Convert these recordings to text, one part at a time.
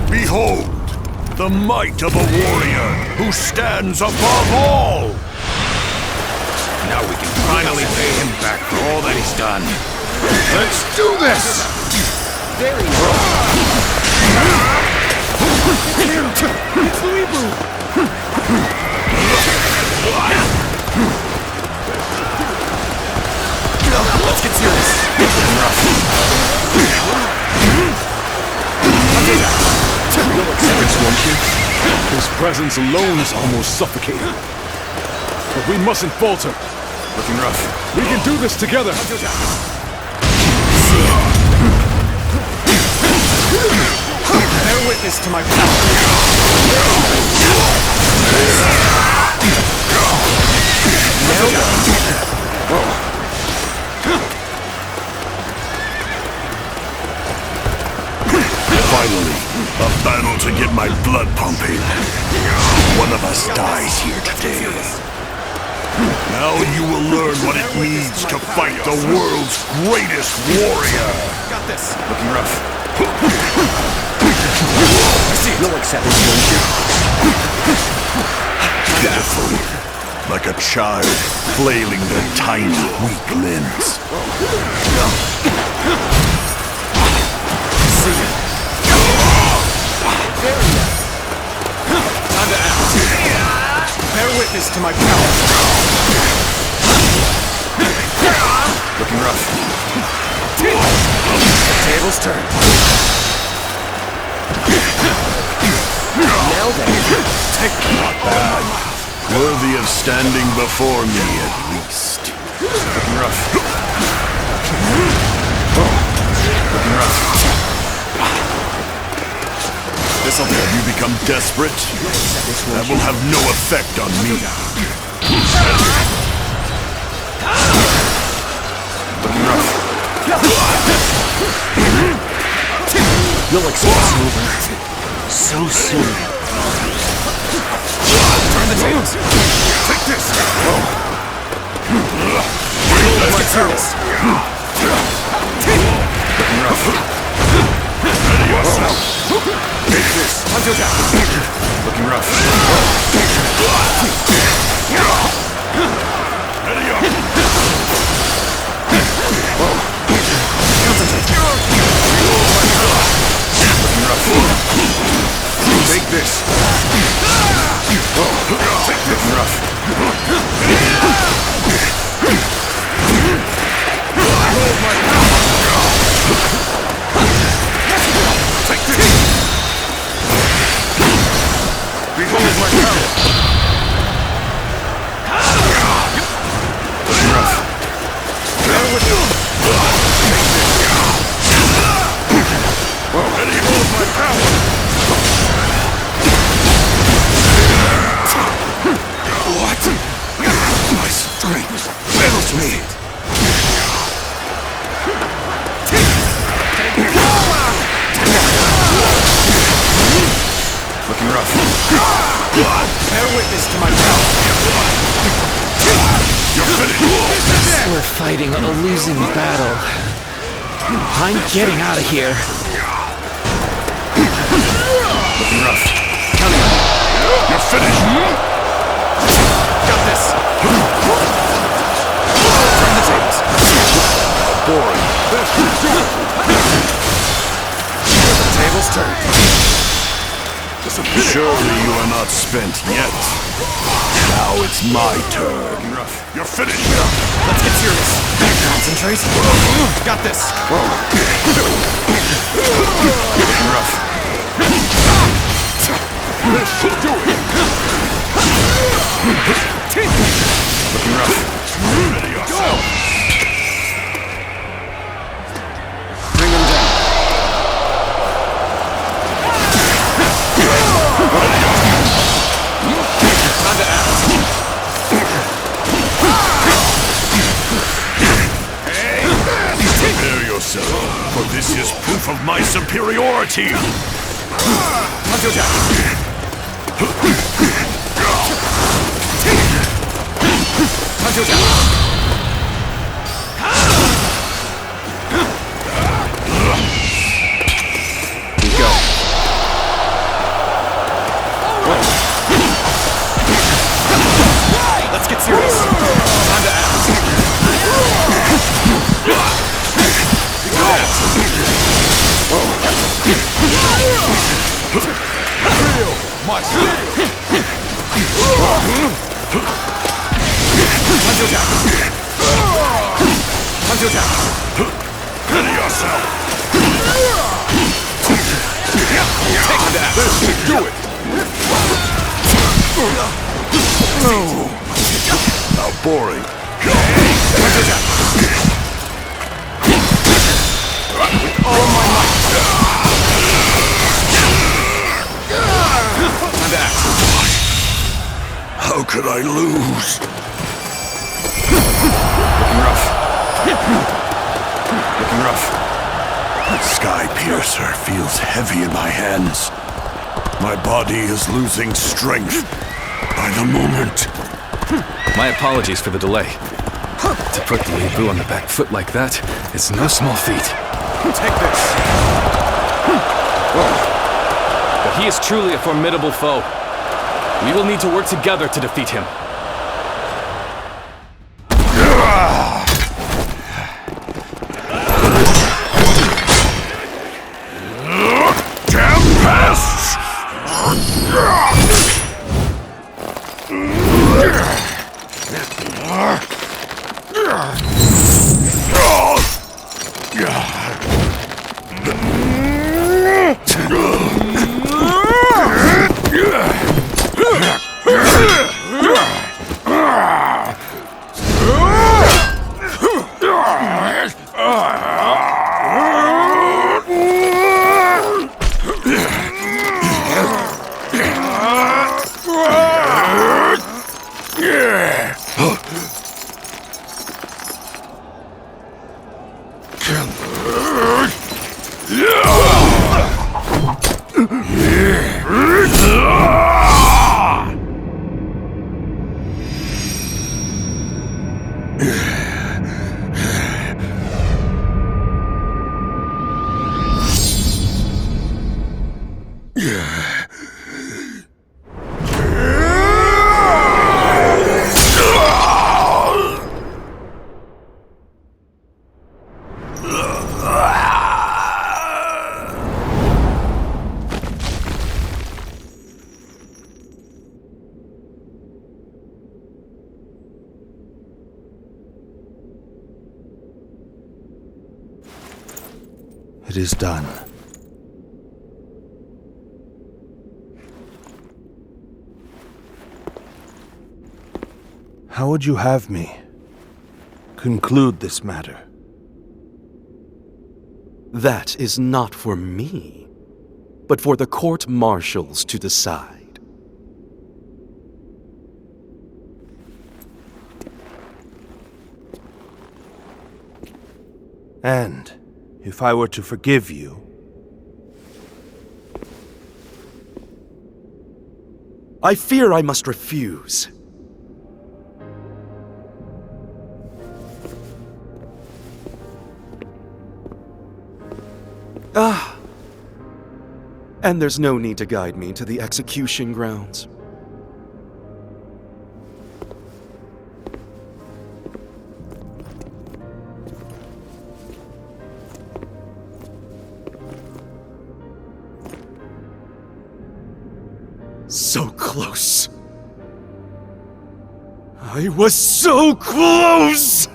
Behold, the might of a warrior who stands above all! Now we can finally pay him back for all that he's done. Let's do this! There he Let's get serious. You'll accept this, won't you? His presence alone is almost suffocating. But we mustn't falter. Looking rough. We can do this together. Bear witness to my power. Finally, a battle to get my blood pumping. One of us dies here today. Now you will learn what it means to fight the world's greatest warrior. Got this. Looking rough. I see it. You'll accept this, won't you? Pitiful, like a child flailing their tiny, weak limbs. See it. Time to act. Bear witness to my power. Looking rough. Tables turn. Now then. Not bad. Worthy of standing before me, at least. Looking rough. Looking rough. This'll do. Have you become desperate? That will have no effect on me. Looking rough. You'll accept this over. So soon. Turn the tables. Take this. Let's get serious. Looking rough. Ready yourself. Take this. Until down. Looking rough. Ready up. Concentrate. Looking rough. Take this. Looking rough. Hold my power. Take this. Behold my power. Looking rough. Bear with me. Take this. Behold my power. What? My strength fails me. Looking rough. Bear witness to my power. You're finished. We're fighting a losing battle. I'm getting out of here. Looking rough. You're finished. Got this. Turn the tables. Boring. Tables turn. Surely you are not spent yet. Now it's my turn. You're finished. Let's get serious. Concentrate. Got this. Looking rough. This should do it. Looking rough. Ready yourself. Bring him down. Time to act. Prepare yourself, for this is proof of my superiority. Until down. 球甲。We go. Let's get serious. Time to act. Feel my steel. Ready yourself! Take that! This should do it! How boring. With all my might! Time to act. How could I lose? Looking rough. Looking rough. Sky Piercer feels heavy in my hands. My body is losing strength by the moment. My apologies for the delay. To put the Lebu on the back foot like that is no small feat. Take this! But he is truly a formidable foe. We will need to work together to defeat him. Damn pests! It is done. How would you have me conclude this matter? That is not for me, but for the court-martials to decide. And if I were to forgive you, I fear I must refuse. And there's no need to guide me to the execution grounds. So close. I was so close!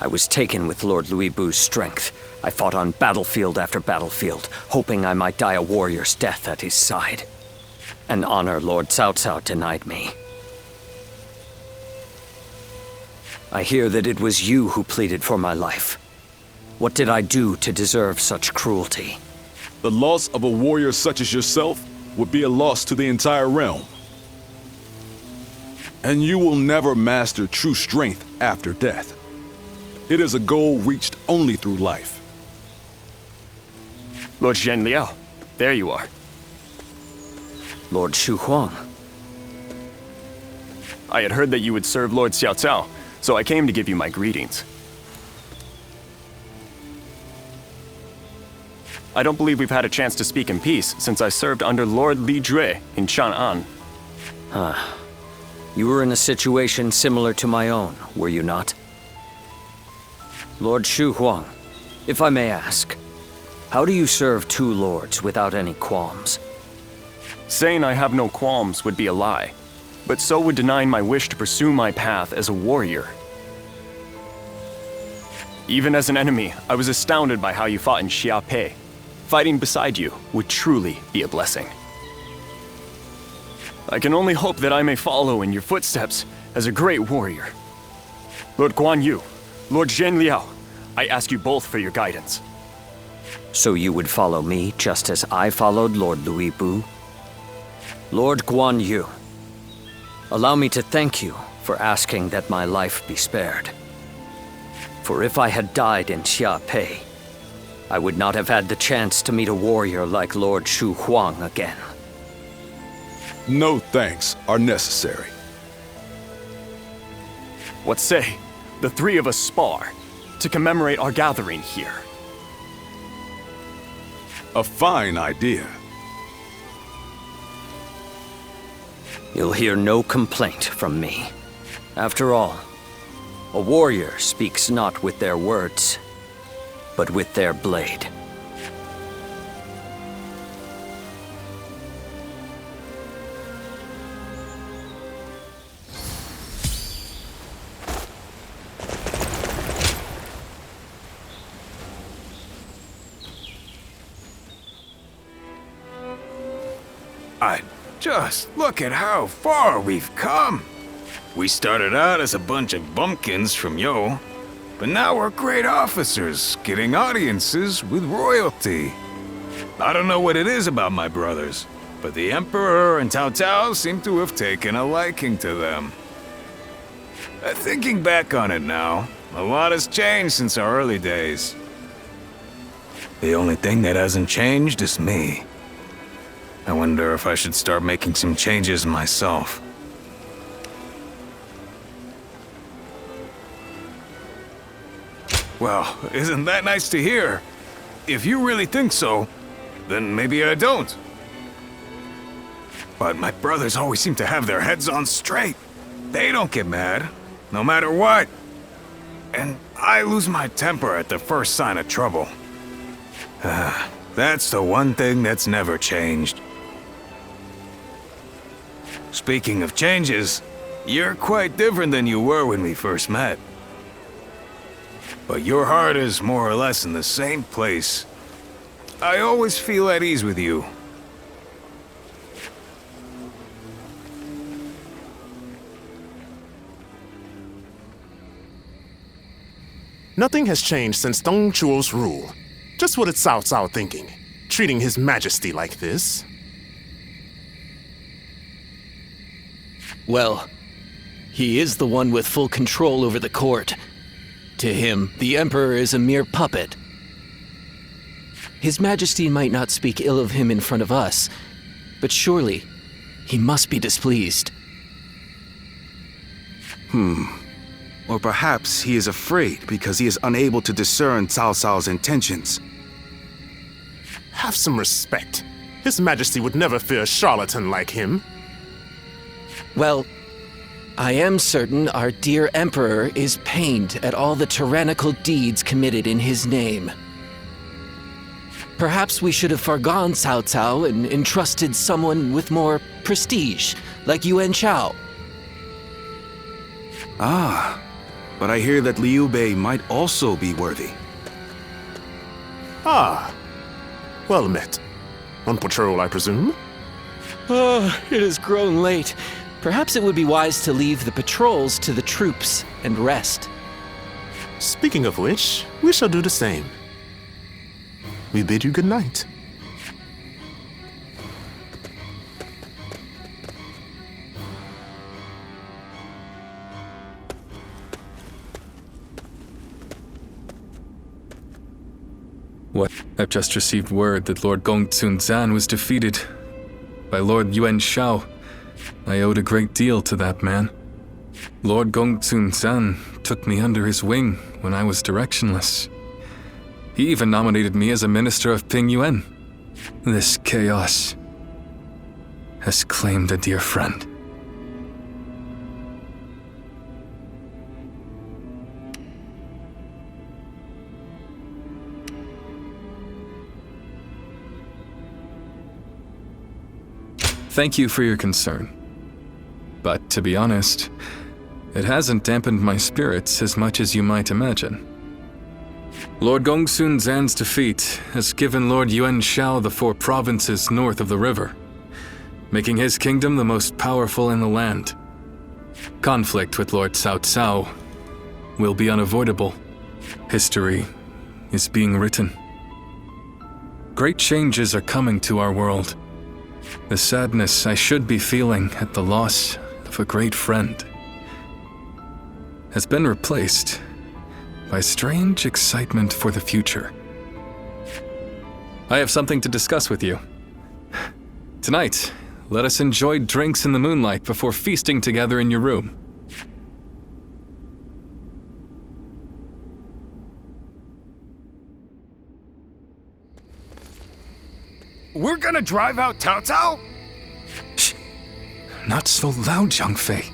I was taken with Lord Louis Bu's strength. I fought on battlefield after battlefield, hoping I might die a warrior's death at his side. An honor Lord Cao Cao denied me. I hear that it was you who pleaded for my life. What did I do to deserve such cruelty? The loss of a warrior such as yourself would be a loss to the entire realm. And you will never master true strength after death. It is a goal reached only through life. Lord Zhenliao, there you are. Lord Shu Huang. I had heard that you would serve Lord Xiao Cao, so I came to give you my greetings. I don't believe we've had a chance to speak in peace since I served under Lord Li Jue in Chang'an. You were in a situation similar to my own, were you not? Lord Shu Huang, if I may ask, how do you serve two lords without any qualms? Saying I have no qualms would be a lie, but so would denying my wish to pursue my path as a warrior. Even as an enemy, I was astounded by how you fought in Xiaopei. Fighting beside you would truly be a blessing. I can only hope that I may follow in your footsteps as a great warrior. Lord Guan Yu, Lord Zhenliao, I ask you both for your guidance. So you would follow me just as I followed Lord Louis Bu? Lord Guan Yu, allow me to thank you for asking that my life be spared. For if I had died in Xiaopei, I would not have had the chance to meet a warrior like Lord Shu Huang again. No thanks are necessary. What say, the three of us spar to commemorate our gathering here? A fine idea. You'll hear no complaint from me. After all, a warrior speaks not with their words, but with their blade. Just look at how far we've come. We started out as a bunch of bumpkins from Yo, but now we're great officers, getting audiences with royalty. I don't know what it is about my brothers, but the Emperor and Cao Cao seem to have taken a liking to them. Thinking back on it now, a lot has changed since our early days. The only thing that hasn't changed is me. I wonder if I should start making some changes myself. Well, isn't that nice to hear? If you really think so, then maybe I don't. But my brothers always seem to have their heads on straight. They don't get mad, no matter what. And I lose my temper at the first sign of trouble. That's the one thing that's never changed. Speaking of changes, you're quite different than you were when we first met. But your heart is more or less in the same place. I always feel at ease with you. Nothing has changed since Dong Chuo's rule. Just what is Cao Cao thinking? Treating His Majesty like this? Well, he is the one with full control over the court. To him, the Emperor is a mere puppet. His Majesty might not speak ill of him in front of us, but surely he must be displeased. Or perhaps he is afraid because he is unable to discern Cao Cao's intentions. Have some respect. His Majesty would never fear a charlatan like him. Well, I am certain our dear Emperor is pained at all the tyrannical deeds committed in his name. Perhaps we should have forgone Cao Cao and entrusted someone with more prestige, like Yuan Shao. But but I hear that Liu Bei might also be worthy. Ah, well met. On patrol, I presume? It has grown late. Perhaps it would be wise to leave the patrols to the troops and rest. Speaking of which, we shall do the same. We bid you good night. What? I've just received word that Lord Gongsun-Zan was defeated by Lord Yuan Shao. I owed a great deal to that man. Lord Gongsun-Zan took me under his wing when I was directionless. He even nominated me as a minister of Ping Yuan. This chaos has claimed a dear friend. Thank you for your concern. But to be honest, it hasn't dampened my spirits as much as you might imagine. Lord Gongsun-Zan's defeat has given Lord Yuan Shao the 4 provinces north of the river, making his kingdom the most powerful in the land. Conflict with Lord Cao Cao will be unavoidable. History is being written. Great changes are coming to our world. The sadness I should be feeling at the loss of a great friend has been replaced by strange excitement for the future. I have something to discuss with you. Tonight, let us enjoy drinks in the moonlight before feasting together in your room. We're gonna drive out Cao Cao? Shh! Not so loud, Zhang Fei.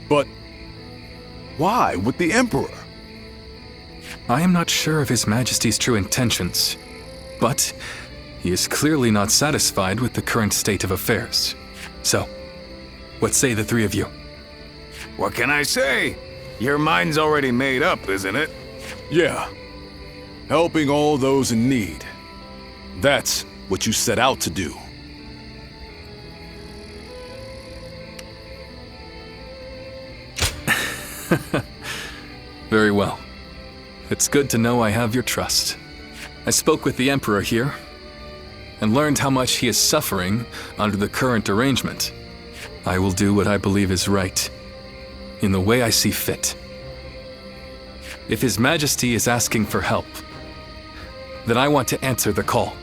But why with the Emperor? I am not sure of His Majesty's true intentions, but he is clearly not satisfied with the current state of affairs. So, what say the 3 of you? What can I say? Your mind's already made up, isn't it? Yeah. Helping all those in need. That's what you set out to do. Very well. It's good to know I have your trust. I spoke with the Emperor here and learned how much he is suffering under the current arrangement. I will do what I believe is right, in the way I see fit. If His Majesty is asking for help, then I want to answer the call.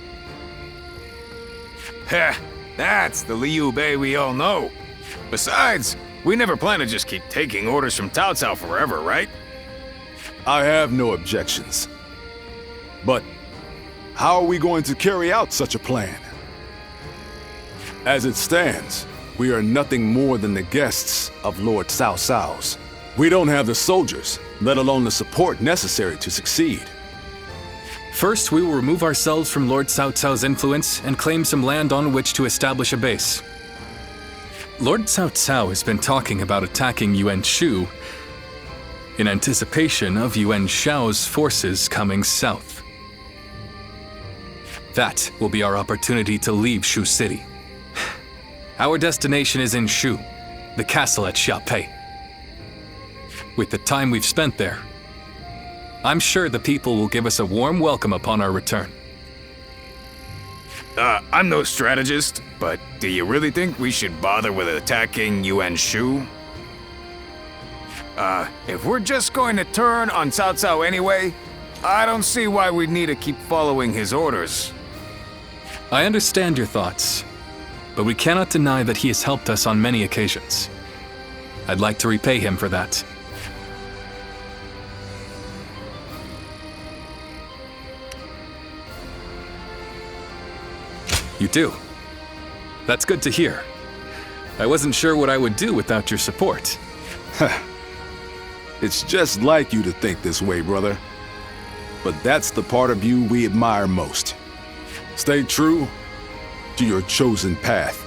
Heh, that's the Liu Bei we all know. Besides, we never plan to just keep taking orders from Cao Cao forever, right? I have no objections. But how are we going to carry out such a plan? As it stands, we are nothing more than the guests of Lord Cao Cao's. We don't have the soldiers, let alone the support necessary to succeed. First, we will remove ourselves from Lord Cao Cao's influence and claim some land on which to establish a base. Lord Cao Cao has been talking about attacking Yuan Shu in anticipation of Yuan Shao's forces coming south. That will be our opportunity to leave Shu City. Our destination is in Shu, the castle at Xiapei. With the time we've spent there, I'm sure the people will give us a warm welcome upon our return. I'm no strategist, but do you really think we should bother with attacking Yuan Shu? If we're just going to turn on Cao Cao anyway, I don't see why we'd need to keep following his orders. I understand your thoughts, but we cannot deny that he has helped us on many occasions. I'd like to repay him for that. You do? That's good to hear. I wasn't sure what I would do without your support. It's just like you to think this way, brother. But that's the part of you we admire most. Stay true to your chosen path.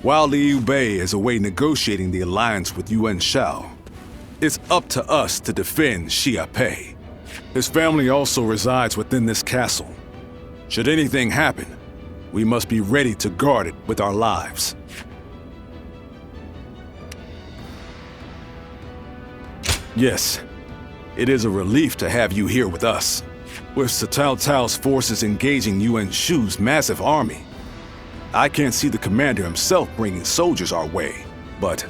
While Liu Bei is away negotiating the alliance with Yuan Shao, it's up to us to defend Xia Pei. His family also resides within this castle. Should anything happen, we must be ready to guard it with our lives. Yes, it is a relief to have you here with us. With Cao Cao's forces engaging Yuan Shu's massive army, I can't see the commander himself bringing soldiers our way, but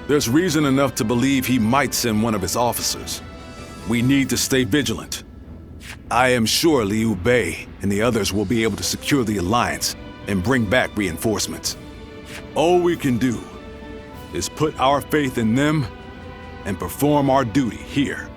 there's reason enough to believe he might send one of his officers. We need to stay vigilant. I am sure Liu Bei and the others will be able to secure the alliance and bring back reinforcements. All we can do is put our faith in them and perform our duty here.